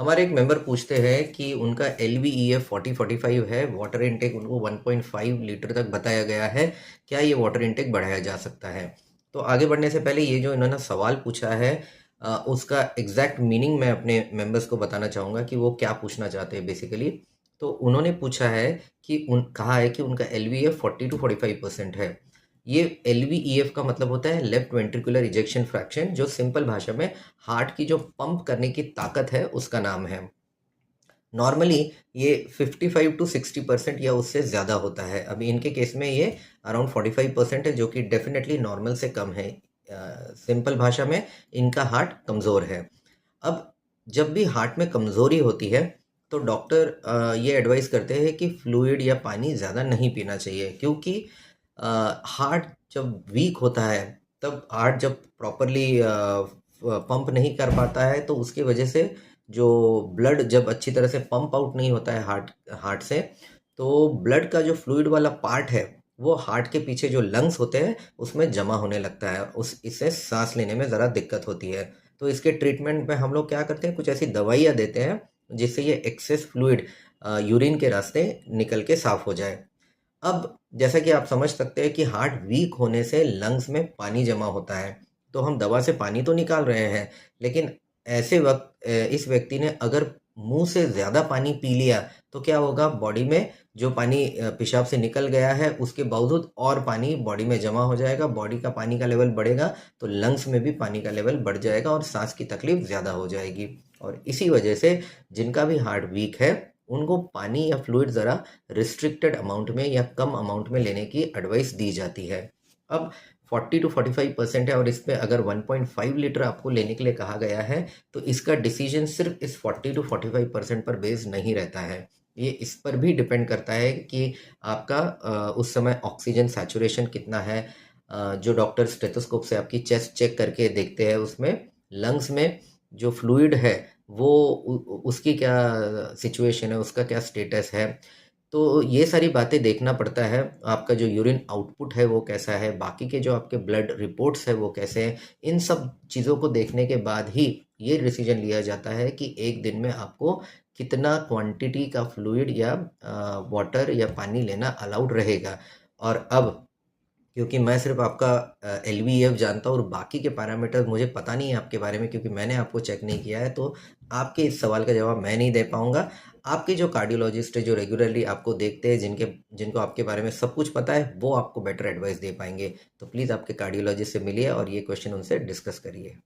हमारे एक मेंबर पूछते हैं कि उनका LVEF 40-45 है, वाटर इनटेक उनको 1.5 लीटर तक बताया गया है। क्या ये वाटर इनटेक बढ़ाया जा सकता है? तो आगे बढ़ने से पहले ये जो इन्होंने सवाल पूछा है, उसका एग्जैक्ट मीनिंग मैं अपने मेंबर्स को बताना चाहूँगा कि वो क्या पूछना चाहते हैं बेसिकली। तो उन्होंने पूछा है कि कहा है कि उनका LVEF 40 to 45% है। ये LVEF का मतलब होता है लेफ्ट वेंट्रिकुलर इजेक्शन फ्रैक्शन, जो सिंपल भाषा में हार्ट की जो पंप करने की ताकत है उसका नाम है। नॉर्मली ये 55 to 60% या उससे ज़्यादा होता है। अभी इनके केस में ये अराउंड 45% है, जो कि डेफिनेटली नॉर्मल से कम है। सिंपल भाषा में इनका हार्ट कमज़ोर है। अब जब भी हार्ट में कमज़ोरी होती है तो डॉक्टर ये एडवाइस करते हैं कि फ्लूइड या पानी ज़्यादा नहीं पीना चाहिए, क्योंकि हार्ट जब वीक होता है तब हार्ट जब प्रॉपरली पंप नहीं कर पाता है, तो उसकी वजह से जो ब्लड जब अच्छी तरह से पंप आउट नहीं होता है हार्ट हार्ट से, तो ब्लड का जो फ्लूइड वाला पार्ट है वो हार्ट के पीछे जो लंग्स होते हैं उसमें जमा होने लगता है, उस इससे सांस लेने में ज़रा दिक्कत होती है। तो इसके ट्रीटमेंट में हम लोग क्या करते हैं, कुछ ऐसी दवाइयाँ देते हैं जिससे ये एक्सेस फ्लूइड यूरिन के रास्ते निकल के साफ हो जाए। अब जैसा कि आप समझ सकते हैं कि हार्ट वीक होने से लंग्स में पानी जमा होता है, तो हम दवा से पानी तो निकाल रहे हैं, लेकिन ऐसे वक्त इस व्यक्ति ने अगर मुंह से ज़्यादा पानी पी लिया तो क्या होगा, बॉडी में जो पानी पेशाब से निकल गया है उसके बावजूद और पानी बॉडी में जमा हो जाएगा, बॉडी का पानी का लेवल बढ़ेगा तो लंग्स में भी पानी का लेवल बढ़ जाएगा और सांस की तकलीफ ज़्यादा हो जाएगी। और इसी वजह से जिनका भी हार्ट वीक है उनको पानी या फ्लूइड ज़रा रिस्ट्रिक्टेड अमाउंट में या कम अमाउंट में लेने की एडवाइस दी जाती है। अब 40 to 45% है और इस पे अगर 1.5 लीटर आपको लेने के लिए कहा गया है, तो इसका डिसीजन सिर्फ इस 40 to 45% पर बेस्ड नहीं रहता है। ये इस पर भी डिपेंड करता है कि आपका उस समय ऑक्सीजन सैचुरेशन कितना है। जो डॉक्टर स्टेथोस्कोप से आपकी चेस्ट चेक करके देखते हैं, उसमें लंग्स में जो फ्लूइड है वो उसकी क्या सिचुएशन है, उसका क्या स्टेटस है। तो ये सारी बातें देखना पड़ता है। आपका जो यूरिन आउटपुट है वो कैसा है, बाकी के जो आपके ब्लड रिपोर्ट्स है वो कैसे हैं, इन सब चीज़ों को देखने के बाद ही ये डिसीजन लिया जाता है कि एक दिन में आपको कितना क्वांटिटी का फ्लूइड या वाटर या पानी लेना अलाउड रहेगा। और अब क्योंकि मैं सिर्फ आपका LVEF जानता हूँ और बाकी के पैरामीटर्स मुझे पता नहीं है आपके बारे में, क्योंकि मैंने आपको चेक नहीं किया है, तो आपके इस सवाल का जवाब मैं नहीं दे पाऊंगा। आपके जो कार्डियोलॉजिस्ट है जो रेगुलरली आपको देखते हैं, जिनको आपके बारे में सब कुछ पता है, वो आपको बेटर एडवाइस दे पाएंगे। तो प्लीज़ आपके कार्डियोलॉजिस्ट से मिलिए और ये क्वेश्चन उनसे डिस्कस करिए।